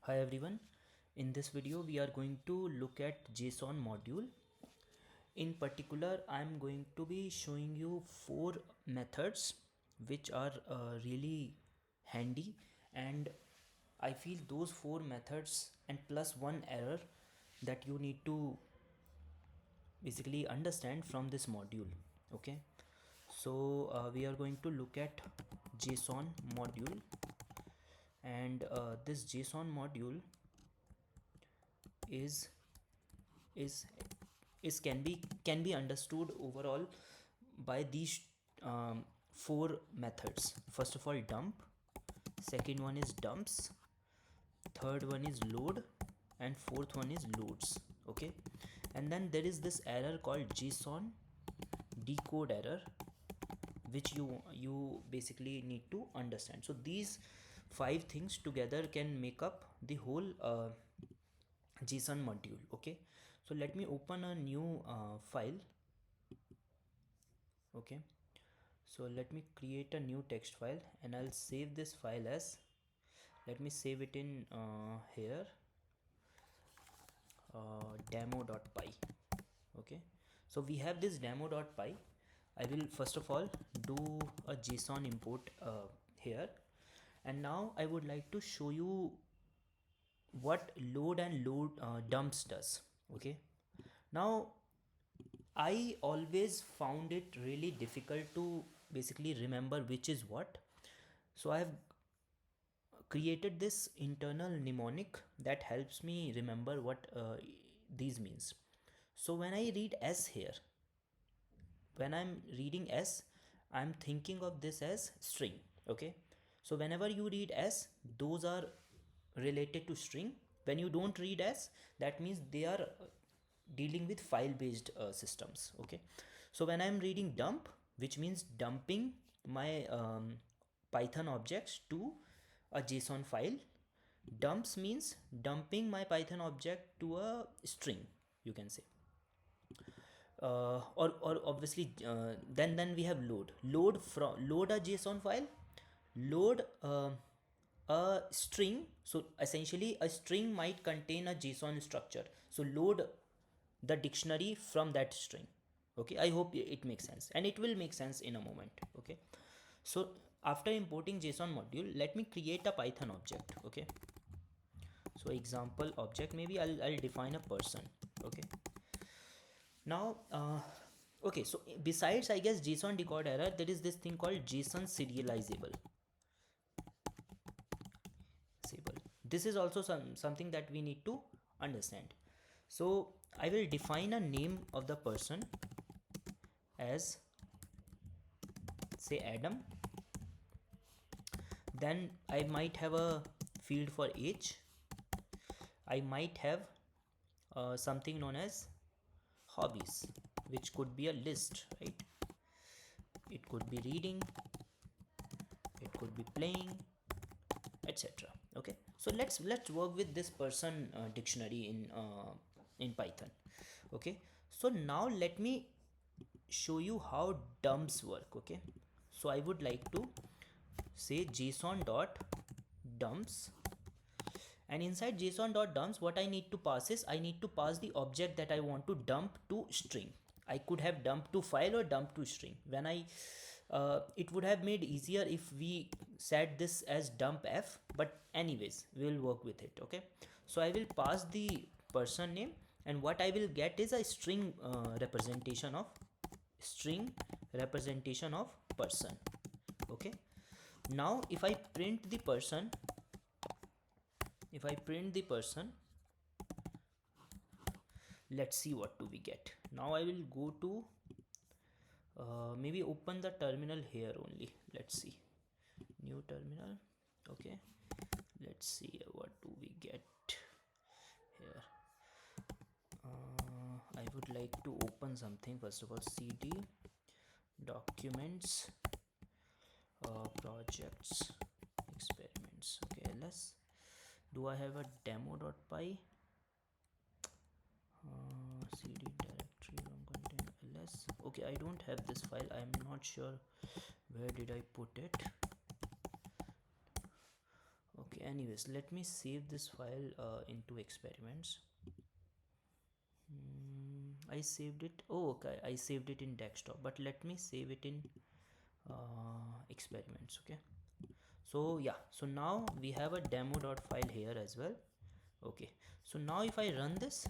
Hi everyone, in this video we are going to look at JSON module. In particular, I am going to be showing you 4 methods which are really handy, and I feel those 4 methods and plus one error that you need to basically understand from this module. Okay, so we are going to look at JSON module, and this JSON module is is is can be understood overall by these 4 methods. First of all, dump. Second one is dumps. Third one is load, and fourth one is loads. Okay, and then there is this error called JSON decode error, which you basically need to understand. So these 5 things together can make up the whole JSON module. Okay, so let me open a new file. Okay, so let me create a new text file and I'll save this file as, let me save it in here, demo.py. Okay, so we have this demo.py. I will first of all do a JSON import here, and now I would like to show you what load and load dumps does. Okay, now I always found it really difficult to basically remember which is what. So I have created this internal mnemonic that helps me remember what these means. So when I read S here, when I'm reading S, I'm thinking of this as string. Okay, so whenever you read S, those are related to string. When you don't read S, that means they are dealing with file based systems. Okay, so when I'm reading dump, which means dumping my Python objects to a JSON file, dumps means dumping my Python object to a string, you can say. Or obviously then we have load a JSON file, load a string. So essentially a string might contain a JSON structure, so load the dictionary from that string. Okay, I hope it makes sense, and it will make sense in a moment. Okay, so after importing JSON module, let me create a Python object. Okay, so example object, maybe I'll define a person. Okay, now okay, so besides, I guess, JSON decode error, there is this thing called JSON serializable. This is also something that we need to understand. So I will define a name of the person as, say, Adam. Then I might have a field for age. I might have something known as hobbies, which could be a list, right? It could be reading, it could be playing, etc. Okay, so let's work with this person dictionary in Python. Okay, so now let me show you how dumps work. Okay, so I would like to say json.dumps, and inside json.dumps, what I need to pass is, I need to pass the object that I want to dump to string. I could have dump to file or dump to string. When I it would have made easier if we set this as dump f, but anyways, we'll work with it. Okay, so I will pass the person name, and what I will get is a string representation of person. Okay, now if I print the person, let's see what do we get. Now I will go to maybe open the terminal here only. Let's see, new terminal. Okay, let's see what do we get here. I would like to open something. First of all, cd documents, projects, experiments. Okay, ls. Do I have a demo.py? Cd directory from content ls. Okay, I don't have this file. I'm not sure where did I put it. Okay, anyways, let me save this file into experiments. I saved it. Oh, okay, I saved it in desktop, but let me save it in experiments. Okay, so yeah, so now we have a demo.file here as well. Okay, so now if I run this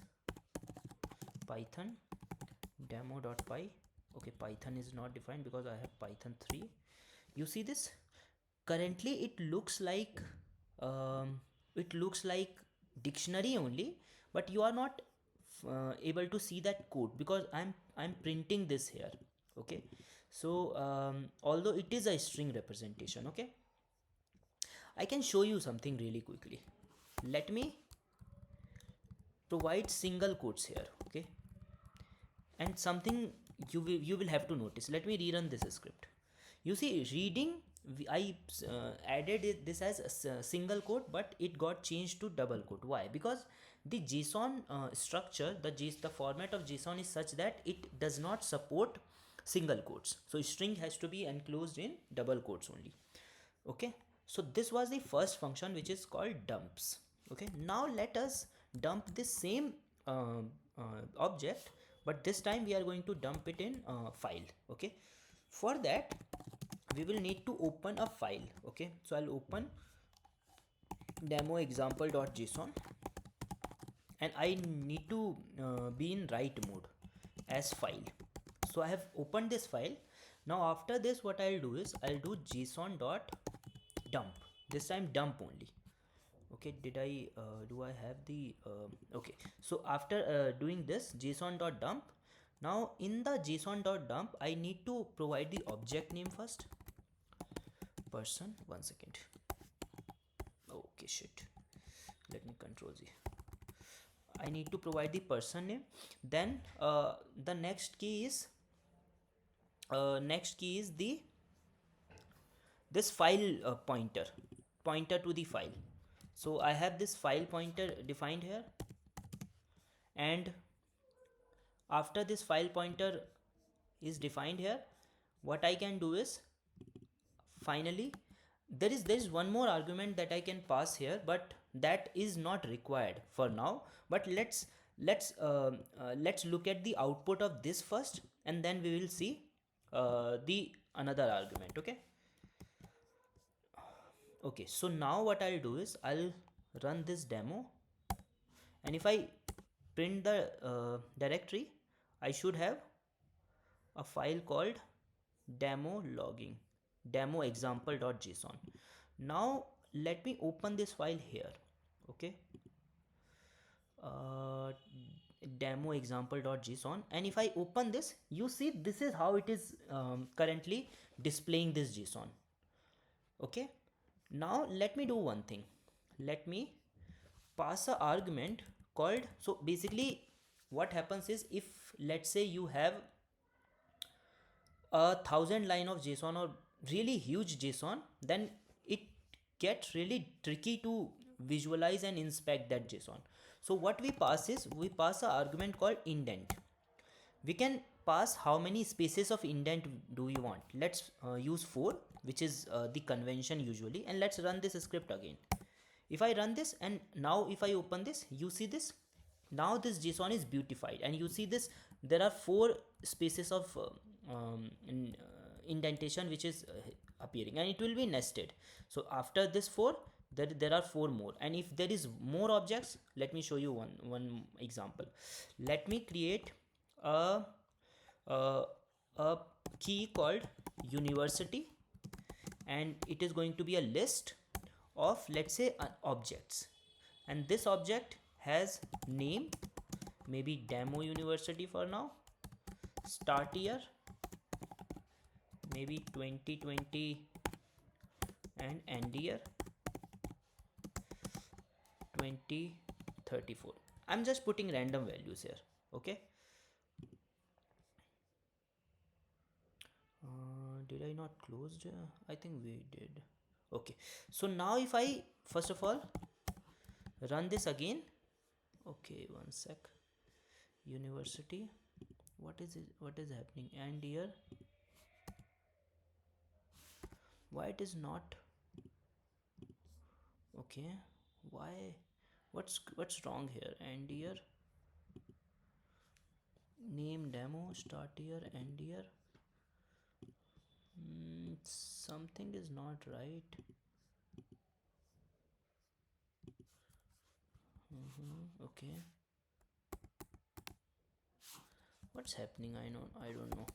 python demo.py, okay, Python is not defined because I have Python 3. You see this? Currently it looks like dictionary only, but you are not able to see that code because I'm printing this here. Okay, so although it is a string representation, okay, I can show you something really quickly. Let me provide single quotes here. Okay, and something you will have to notice. Let me rerun this script. You see, reading, I added this as a single quote, but it got changed to double quote. Why? Because the JSON structure, the format of JSON is such that it does not support single quotes, so string has to be enclosed in double quotes only. Okay, so this was the first function, which is called dumps. Okay, now let us dump this same object, but this time we are going to dump it in file. Okay, for that we will need to open a file. Okay, so I'll open demo example.json, and I need to be in write mode as file. So I have opened this file. Now after this, what I'll do is I'll do json.dump, this time dump only. Okay, did I do I have the okay, so after doing this json.dump, now in the json.dump I need to provide the object name first. Person, 1 second. Okay, shit, let me control Z. I need to provide the person name. Then the next key is the this file pointer to the file. So I have this file pointer defined here, and after this file pointer is defined here, what I can do is, finally, there is one more argument that I can pass here, but that is not required for now. But let's look at the output of this first, and then we will see the another argument. Okay, okay, so now what I'll do is I'll run this demo, and if I print the directory, I should have a file called demo logging, demo example.json. Now let me open this file here. Okay, uh, demo example.json, and if I open this, you see this is how it is currently displaying this JSON. Okay, now let me do one thing. Let me pass a argument called, so basically what happens is, if let's say you have 1,000 line of JSON or really huge JSON, then it gets really tricky to visualize and inspect that JSON. So what we pass is, we pass an argument called indent. We can pass how many spaces of indent do we want. Let's use 4, which is the convention usually, and let's run this script again. If I run this, and now if I open this, you see this, now this JSON is beautified, and you see this, there are 4 spaces of indentation which is appearing, and it will be nested. So after this 4, there are 4 more, and if there is more objects, let me show you one example. Let me create a a key called university, and it is going to be a list of, let's say, objects, and this object has name, maybe demo university for now, start year maybe 2020, and end year 2034. I'm just putting random values here. Okay, did I not close? I think we did. Okay, so now if I first of all run this again. Okay, one sec. University, what is it, what is happening, and year, why it is not Okay, why, what's wrong here? End here, name demo, start here, end here. Something is not right. Okay, what's happening? I don't know.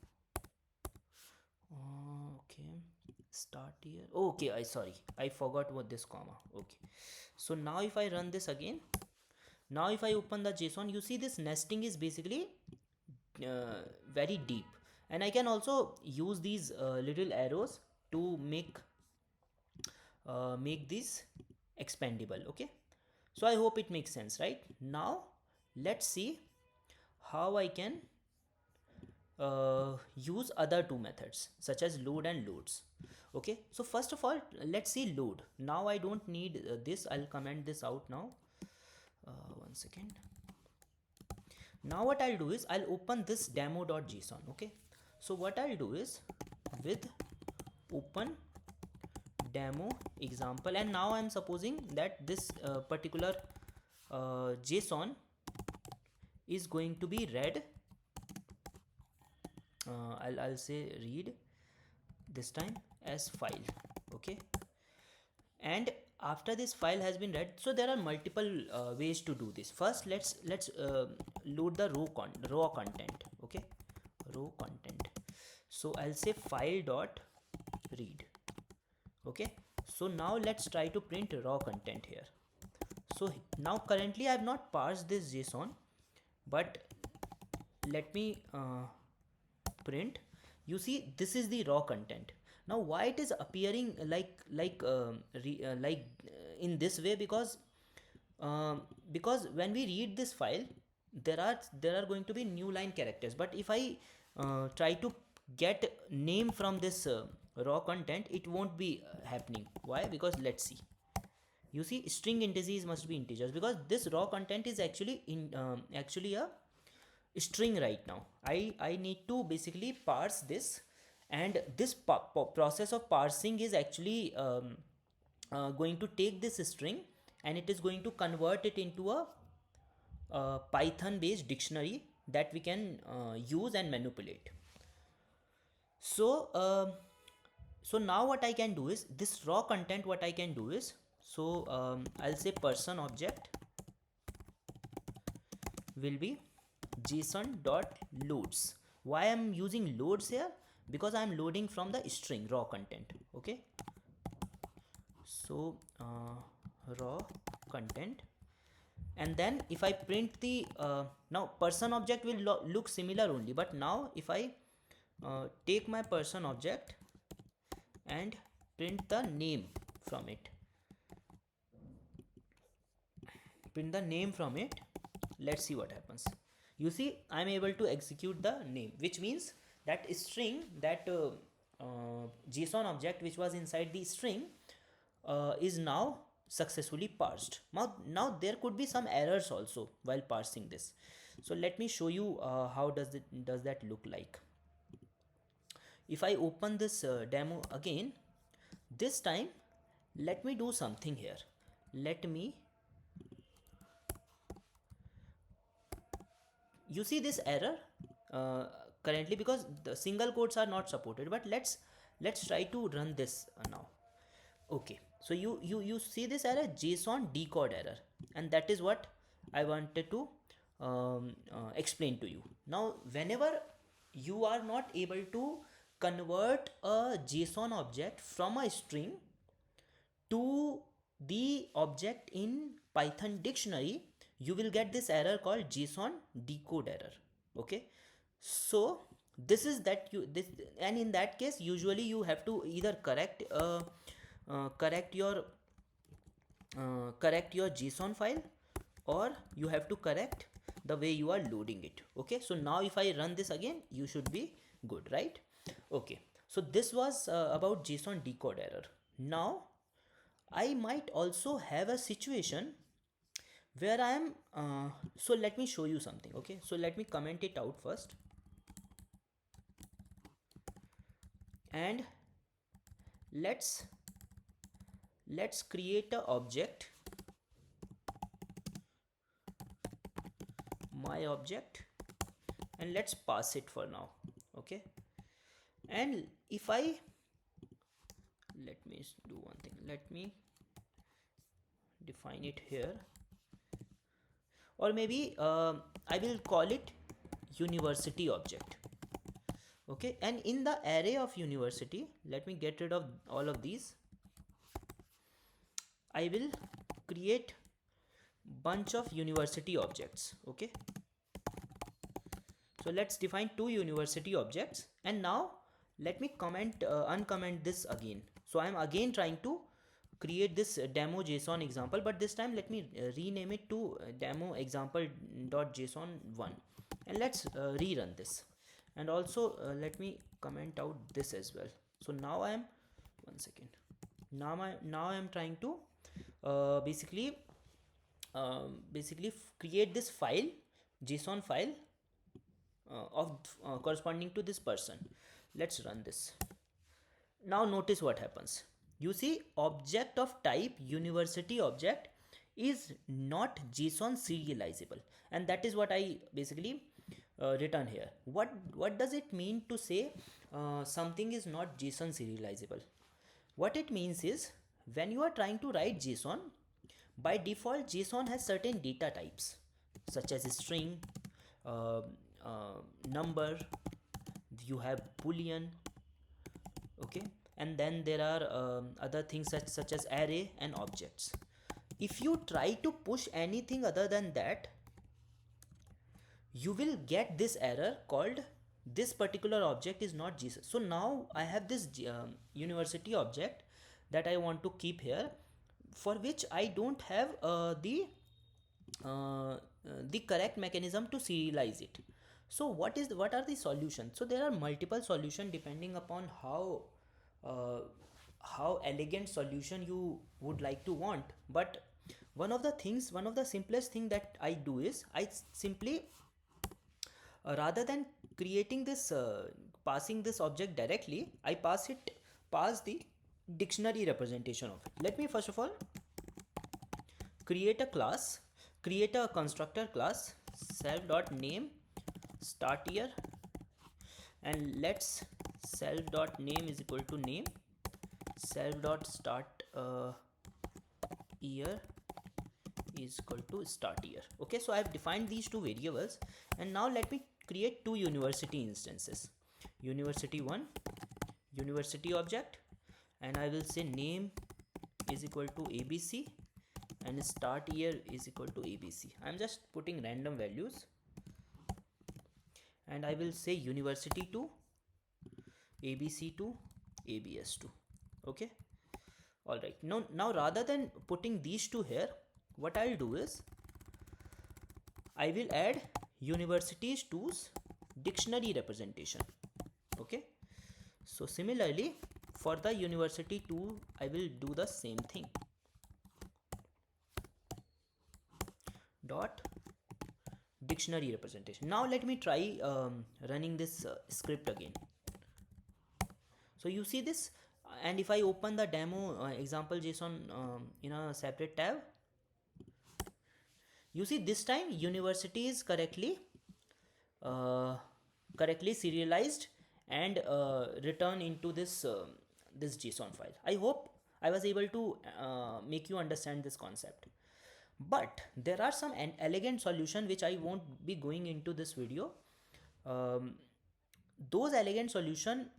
Okay, start here. Okay, I forgot what this comma. Okay, so now if I run this again, now if I open the JSON, you see this nesting is basically very deep, and I can also use these little arrows to make these expandable. Okay, so I hope it makes sense. Right, now let's see how I can use other two methods such as load and loads. Okay, so first of all, let's see load. Now I don't need this. I'll comment this out now. One second. Now what I'll do is I'll open this demo.json. Okay, so what I'll do is with open demo example, and now I'm supposing that this particular JSON is going to be read. I'll say read this time as file. Okay, and after this file has been read, so there are multiple ways to do this. First, let's load the raw content. Okay, raw content. So I'll say file dot read. Okay, so now let's try to print raw content here. So now currently I have not parsed this JSON, but let me print. You see this is the raw content. Now why it is appearing in this way? Because when we read this file, there are going to be new line characters, but if I try to get name from this raw content, it won't be happening. Why? Because let's see, you see string indices must be integers, because this raw content is actually a string right now. I need to basically parse this, and this process of parsing is actually going to take this string, and it is going to convert it into a Python based dictionary that we can use and manipulate. So now what I can do is this raw content, what I can do is, so I'll say person object will be json.loads. Why I'm using loads here? Because I'm loading from the string raw content. Okay, so raw content, and then if I print the now person object will look similar only, but now if I take my person object and print the name from it, let's see what happens. You see I'm able to execute the name, which means that string, that JSON object which was inside the string is now successfully parsed. Now there could be some errors also while parsing this, so let me show you how does that look like. If I open this demo again, this time let me do something here. Let me, you see this error currently because the single quotes are not supported, but let's try to run this now. Okay, so you see this error, JSON decode error, and that is what I wanted to explain to you. Now whenever you are not able to convert a JSON object from a string to the object in Python dictionary, you will get this error called JSON decode error. Okay, so this is that you this, and in that case usually you have to either correct your JSON file, or you have to correct the way you are loading it. Okay, so now if I run this again, you should be good, right? Okay, so this was about JSON decode error. Now I might also have a situation where I am so let me show you something. Okay, so let me comment it out first, and let's let's create a object, my object, and let's pass it for now. Okay, and if I let me do one thing, let me define it here, or maybe I will call it university object. Okay, and in the array of university, let me get rid of all of these. I will create bunch of university objects. Okay, so let's define two university objects, and now let me uncomment this again. So I'm again trying to create this demo JSON example, but this time let me rename it to demo example.json1, and let's rerun this. And also let me comment out this as well. So now I am, one second, now I am trying to basically create this file, JSON file of corresponding to this person. Let's run this. Now notice what happens. You see, object of type university object is not JSON serializable, and that is what I basically return here. What does it mean to say something is not JSON serializable? What it means is, when you are trying to write JSON, by default JSON has certain data types such as string, uh, number, you have boolean. Okay, and then there are other things such as array and objects. If you try to push anything other than that, you will get this error called this particular object is not JSON. So now I have this university object that I want to keep here, for which I don't have the correct mechanism to serialize it. So what are the solutions? So there are multiple solutions depending upon uh, how elegant solution you would like to want. But one of the simplest thing that I do is I simply rather than creating this passing this object directly, I pass the dictionary representation of it. Let me first of all create a constructor class self.name start year, and let's self.name is equal to name, self.start year is equal to start year. Okay, so I have defined these two variables, and now let me create two university instances, university1 university object, and I will say name is equal to abc and start year is equal to abc. I'm just putting random values, and I will say university2 abc2 abs2. Okay, all right. Now rather than putting these two here, what I'll do is I will add universities to's dictionary representation. Okay, so similarly for the university 2 I will do the same thing, dot dictionary representation. Now let me try running this script again. So you see this, and if I open the demo example JSON in a separate tab, you see this time university is correctly serialized and return into this this JSON file. I hope I was able to make you understand this concept. But there are some elegant solution which I won't be going into this video. Those elegant solution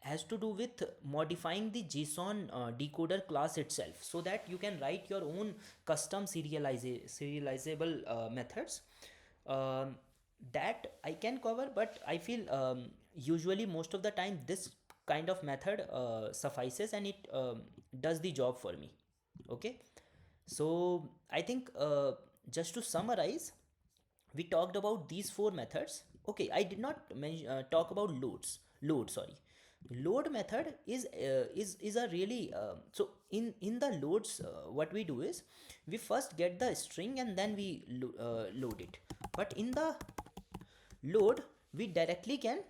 has to do with modifying the JSON decoder class itself, so that you can write your own custom serializable methods. That I can cover, but I feel usually most of the time this kind of method suffices, and it does the job for me. Okay, so I think just to summarize, we talked about these four methods. Okay, I did not talk about load, sorry. Load method is a really so in the loads, what we do is we first get the string and then we load it. But in the load, we directly can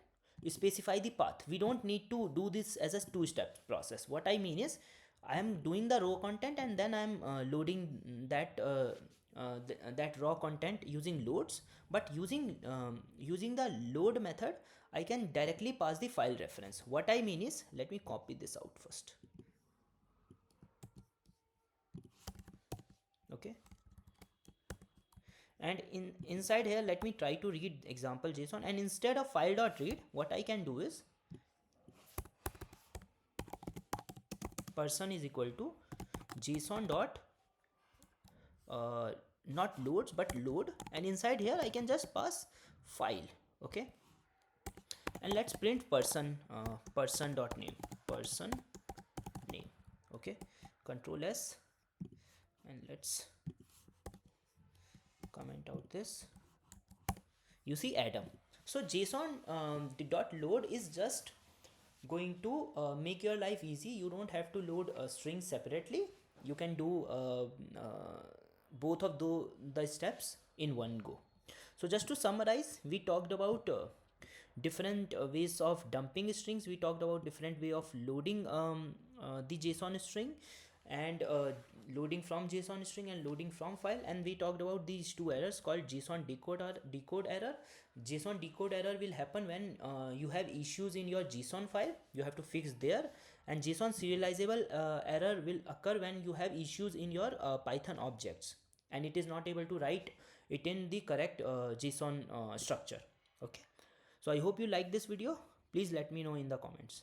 specify the path. We don't need to do this as a two-step process. What I mean is, I am doing the raw content and then I am loading that raw content using loads. But using the load method, I can directly pass the file reference. What I mean is, let me copy this out first. Okay, and inside here, let me try to read example JSON, and instead of file.read, what I can do is person is equal to json dot not loads but load, and inside here I can just pass file. Okay, and let's print person dot name, person name. Okay, control S, and let's comment out this. You see Adam. So JSON the dot load is just going to make your life easy. You don't have to load a string separately. You can do both of the steps in one go. So just to summarize, we talked about different ways of dumping strings. We talked about different way of loading the JSON string, and loading from JSON string and loading from file. And we talked about these two errors called JSON decode error. JSON decode error will happen when you have issues in your JSON file. You have to fix there. And JSON serializable error will occur when you have issues in your Python objects and it is not able to write it in the correct JSON structure. Okay, so I hope you like this video. Please let me know in the comments.